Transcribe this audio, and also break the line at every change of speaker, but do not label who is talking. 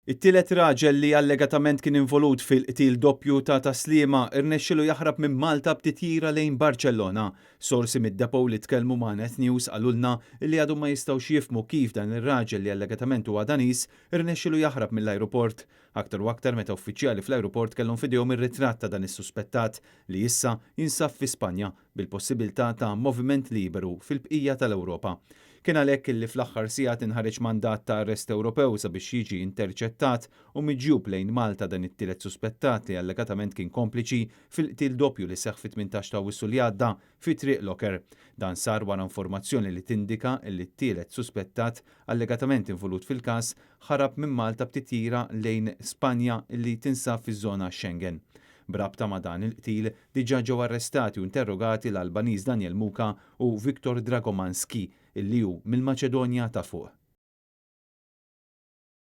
It-tielet raġel li allegatament kien involut fil-qtil doppju ta' Taslima irnexxielu jaħrab minn Malta b'titjira lejn Barcellona. Sorsi mid-depow li tkellmu ma' Net News qalulna li għadu ma jistgħux jifhmu kif dan ir-raġel li allegatament huwa Danis irnexxielu jaħrab mill-ajruport. Aktar u aktar meta uffiċjali fl-ajruport kellhom f'idejhom ir-ritratt ta' dan is-suspettat li issa jinsab fi Spanja bil-possibilità ta' moviment liberu fil-bqija tal-Ewropa. Kien għalhekk illi fl-aħħar sigħat inħareġ mandat ta' arrest Ewropew sabiex jiġi interċettat u miġjub lejn Malta dan it-tielet suspettat li allegatament kien kompliċi fil-qtil doppju li seħħ fit-18 ta' Awwissu li għadda fi triq Loker. Dan sar wara informazzjoni li tindika li t-tielet suspettat allegatament involut fil-każ ħarab minn Malta b'titjira lejn Spanja li tinsab fiż-żona Schengen. Brabta ma' dan il-qtil diġà ġew arrestati u interrogati l-Albaniż Daniel Muka u Viktor Dragomanski illi hu mill-Maċedonja ta' fuq.